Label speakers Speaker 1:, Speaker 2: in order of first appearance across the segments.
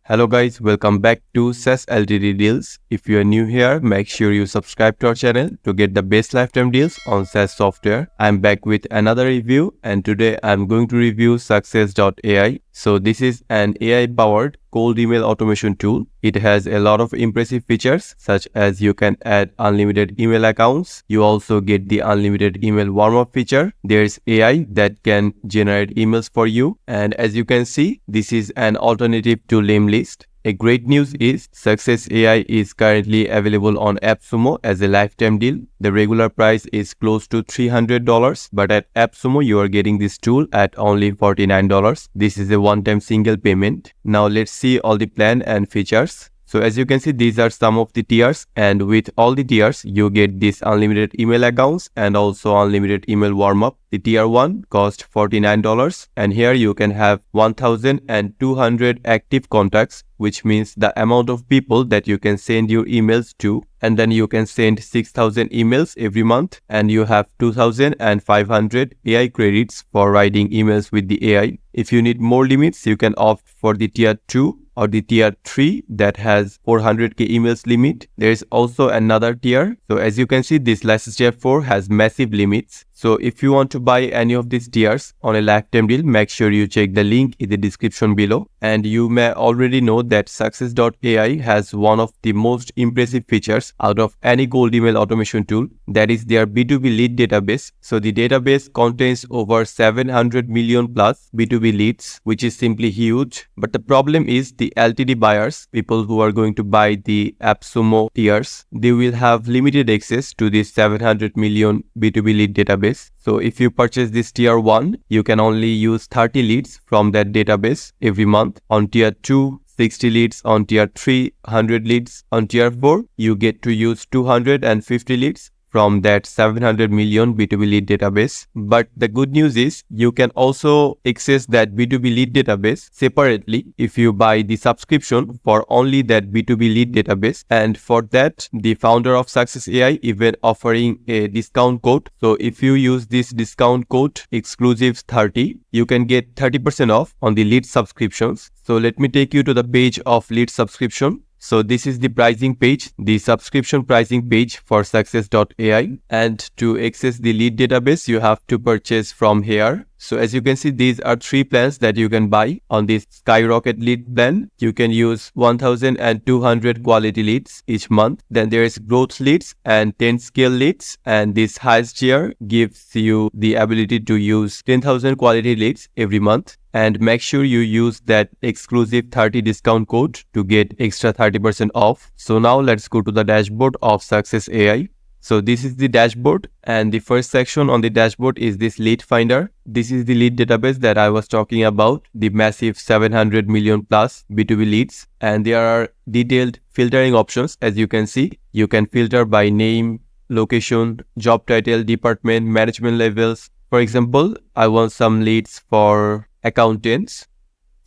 Speaker 1: Hello guys, welcome back to SaaS Ltd deals. If you are new here, make sure you subscribe to our channel to get the best lifetime deals on SaaS software. I'm back with another review and today I'm going to review Success.ai. So this is an AI powered cold email automation tool. It has a lot of impressive features such as you can add unlimited email accounts. You also get the unlimited email warm-up feature. There's AI that can generate emails for you. And as you can see, this is an alternative to Lemlist. A great news is Success.ai is currently available on Appsumo as a lifetime deal. The regular price is close to $300, but at Appsumo you are getting this tool at only $49. This is a one-time single payment. Now let's see all the plan and features. So as you can see, these are some of the tiers, and with all the tiers you get this unlimited email accounts and also unlimited email warm-up. The tier 1 costs $49 and here you can have 1200 active contacts, which means the amount of people that you can send your emails to, and then you can send 6,000 emails every month and you have 2,500 AI credits for writing emails with the AI. If you need more limits, you can opt for the tier 2 or the tier 3 that has 400k emails limit. There is also another tier. So as you can see, this license tier 4 has massive limits. So if you want to buy any of these tiers on a lifetime deal, make sure you check the link in the description below. And you may already know that Success.ai has one of the most impressive features out of any cold email automation tool, that is their B2B lead database. So the database contains over 700 million plus B2B leads, which is simply huge. But the problem is the LTD buyers, people who are going to buy the Appsumo tiers, they will have limited access to this 700 million B2B lead database. So if you purchase this tier 1, you can only use 30 leads from that database every month. On tier 2, 60 leads. On tier 3, 100 leads. On tier 4, you get to use 250 leads from that 700 million B2B lead database. But the good news is you can also access that B2B lead database separately if you buy the subscription for only that B2B lead database. And for that, the founder of Success.ai even offering a discount code. So if you use this discount code exclusive30, you can get 30% off on the lead subscriptions. So let me take you to the page of lead subscription. So this is the pricing page, the subscription pricing page for Success.ai. And to access the lead database, you have to purchase from here. So as you can see, these are 3 plans that you can buy. On this Skyrocket lead plan, you can use 1200 quality leads each month. Then there is growth leads and 10 scale leads. And this highest tier gives you the ability to use 10,000 quality leads every month. And make sure you use that exclusive 30 discount code to get extra 30% off. So now let's go to the dashboard of Success.ai. So this is the dashboard, and the first section on the dashboard is this lead finder. This is the lead database that I was talking about, the massive 700 million plus B2B leads. And there are detailed filtering options. As you can see, you can filter by name, location, job title, department, management levels. For example, I want some leads for accountants.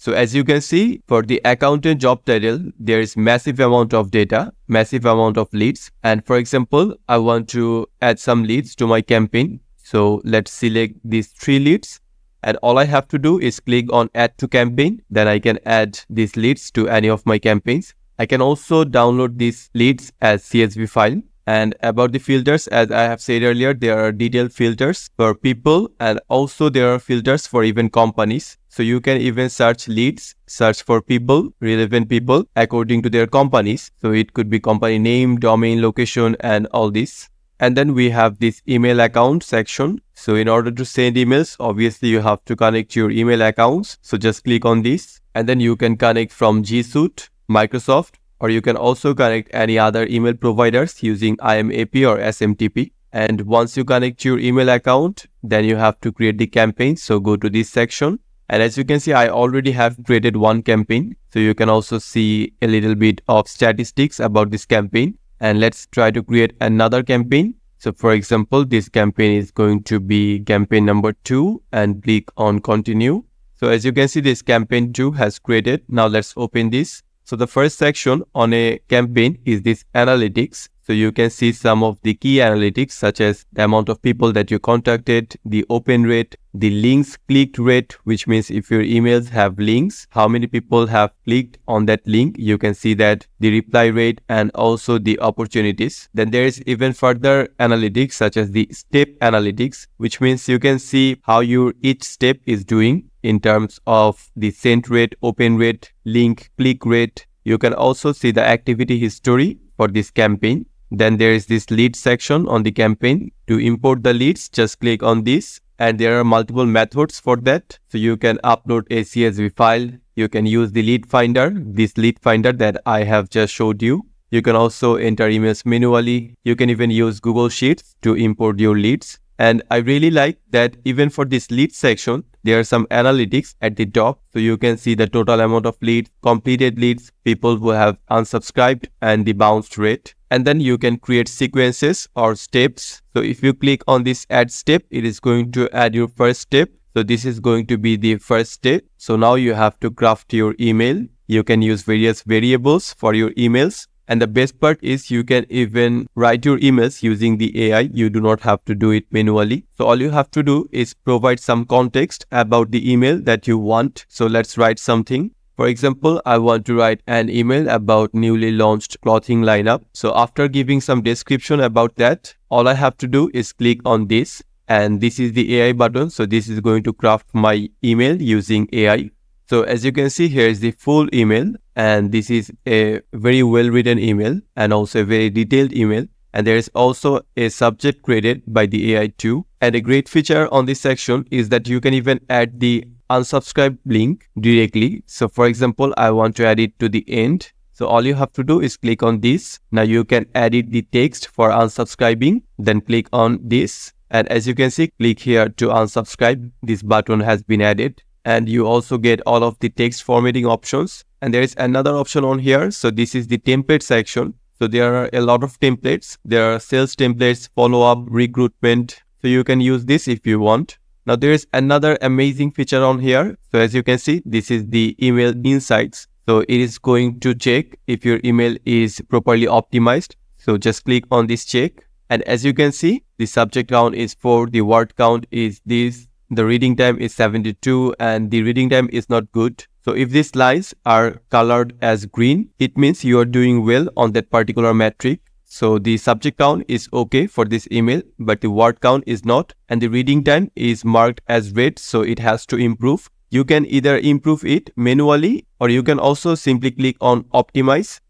Speaker 1: So as you can see, for the accountant job title, there is massive amount of data, massive amount of leads. And for example, I want to add some leads to my campaign. So let's select these 3 leads. And all I have to do is click on add to campaign. Then I can add these leads to any of my campaigns. I can also download these leads as CSV file. And about the filters, as I have said earlier, there are detailed filters for people and also there are filters for even companies. So you can even search leads, search for people, relevant people according to their companies. So it could be company name, domain, location, and all this. And then we have this email account section. So in order to send emails, obviously you have to connect your email accounts. So just click on this and then you can connect from G Suite, Microsoft, or you can also connect any other email providers using IMAP or SMTP. And once you connect your email account, then you have to create the campaign. So go to this section. And as you can see, I already have created one campaign. So you can also see a little bit of statistics about this campaign. And let's try to create another campaign. So for example, this campaign is going to be campaign number 2 and click on continue. So as you can see, this campaign 2 has created. Now let's open this. So the first section on a campaign is this analytics. So you can see some of the key analytics such as the amount of people that you contacted, the open rate, the links clicked rate, which means if your emails have links, how many people have clicked on that link. You can see that the reply rate and also the opportunities. Then there is even further analytics such as the step analytics, which means you can see how your each step is doing in terms of the sent rate, open rate, link click rate. You can also see the activity history for this campaign. Then there is this lead section on the campaign. To import the leads, just click on this, and there are multiple methods for that. So you can upload a CSV file. You can use the lead finder, this lead finder that I have just showed you. You can also enter emails manually. You can even use Google Sheets to import your leads. And I really like that even for this lead section, there are some analytics at the top. So you can see the total amount of leads, completed leads, people who have unsubscribed, and the bounce rate. And then you can create sequences or steps. So if you click on this add step, it is going to add your first step. So this is going to be the first step. So now you have to craft your email. You can use various variables for your emails. And the best part is you can even write your emails using the AI. You do not have to do it manually. So all you have to do is provide some context about the email that you want. So let's write something. For example, I want to write an email about newly launched clothing lineup. So after giving some description about that, all I have to do is click on this. And this is the AI button. So this is going to craft my email using AI. So as you can see, here is the full email, and this is a very well written email and also a very detailed email. And there is also a subject created by the AI too. And a great feature on this section is that you can even add the unsubscribe link directly. So for example, I want to add it to the end. So all you have to do is click on this. Now you can edit the text for unsubscribing, then click on this. And as you can see, click here to unsubscribe. This button has been added. And you also get all of the text formatting options. And there is another option on here. So this is the template section. So there are a lot of templates. There are sales templates, follow-up, recruitment. So you can use this if you want. Now there is another amazing feature on here. So as you can see, this is the email insights. So it is going to check if your email is properly optimized. So just click on this check. And as you can see, the subject count is 4, the word count is this. The reading time is 72 and the reading time is not good. So if these lines are colored as green, it means you are doing well on that particular metric. So the subject count is okay for this email, but the word count is not. And the reading time is marked as red, so it has to improve. You can either improve it manually or you can also simply click on optimize.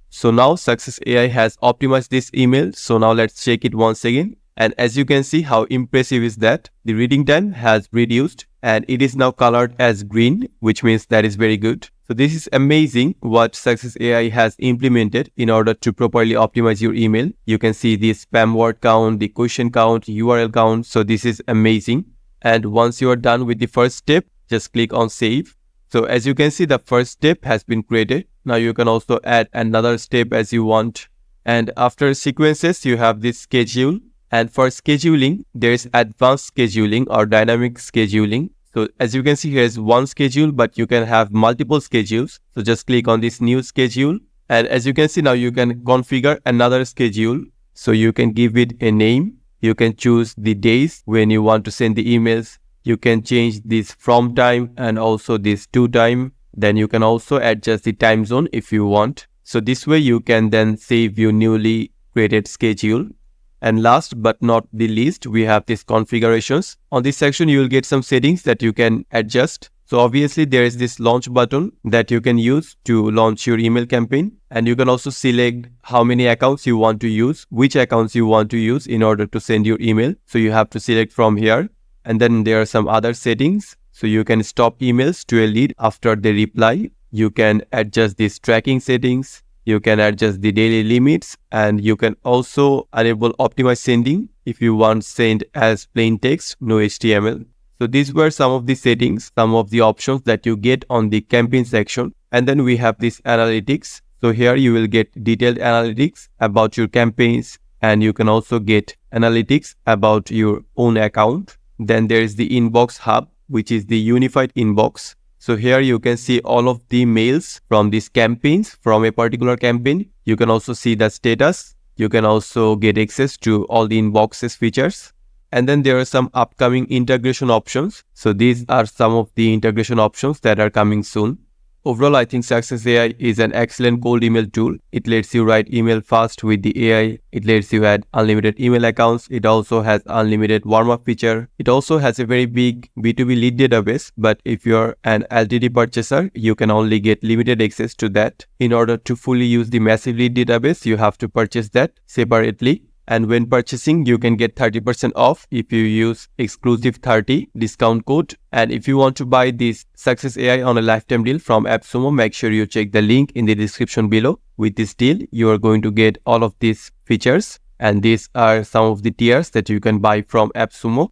Speaker 1: So now Success.ai has optimized this email. So now let's check it once again. And as you can see, how impressive is that? The reading time has reduced and it is now colored as green, which means that is very good. So this is amazing what Success.ai has implemented in order to properly optimize your email. You can see the spam word count, the question count, URL count. So this is amazing. And once you are done with the first step, just click on save. So as you can see, the first step has been created. Now you can also add another step as you want. And after sequences, you have this schedule. And for scheduling, there is advanced scheduling or dynamic scheduling. So as you can see, here is one schedule, but you can have multiple schedules. So just click on this new schedule. And as you can see, now you can configure another schedule. So you can give it a name. You can choose the days when you want to send the emails. You can change this from time and also this to time. Then you can also adjust the time zone if you want. So this way you can then save your newly created schedule. And last but not the least, we have these configurations. On this section, you will get some settings that you can adjust. So obviously there is this launch button that you can use to launch your email campaign. And you can also select how many accounts you want to use, which accounts you want to use in order to send your email. So you have to select from here. And then there are some other settings. So you can stop emails to a lead after they reply. You can adjust these tracking settings. You can adjust the daily limits, and you can also enable optimized sending if you want send as plain text, no HTML. So these were some of the settings, some of the options that you get on the campaign section. And then we have this analytics. So here you will get detailed analytics about your campaigns, and you can also get analytics about your own account. Then there is the inbox hub, which is the unified inbox. So here you can see all of the mails from these campaigns, from a particular campaign. You can also see the status. You can also get access to all the inboxes features. And then there are some upcoming integration options. So these are some of the integration options that are coming soon. Overall, I think Success.ai is an excellent cold email tool. It lets you write email fast with the AI. It lets you add unlimited email accounts. It also has unlimited warm-up feature. It also has a very big B2B lead database, but if you're an LTD purchaser, you can only get limited access to that. In order to fully use the massive lead database, you have to purchase that separately. And when purchasing, you can get 30% off if you use exclusive 30 discount code. And if you want to buy this Success.ai on a lifetime deal from Appsumo, make sure you check the link in the description below. With this deal, you are going to get all of these features. And these are some of the tiers that you can buy from Appsumo.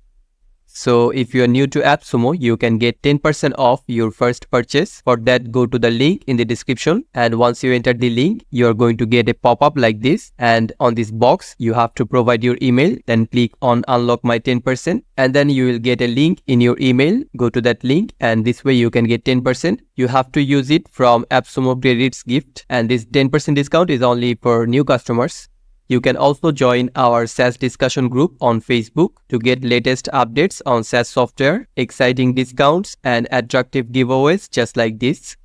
Speaker 1: So if you are new to Appsumo, you can get 10% off your first purchase. For that, go to the link in the description. And once you enter the link, you are going to get a pop-up like this. And on this box, you have to provide your email. Then click on unlock my 10%. And then you will get a link in your email. Go to that link and this way you can get 10%. You have to use it from Appsumo Credits Gift. And this 10% discount is only for new customers. You can also join our SaaS discussion group on Facebook to get latest updates on SaaS software, exciting discounts, and attractive giveaways just like this.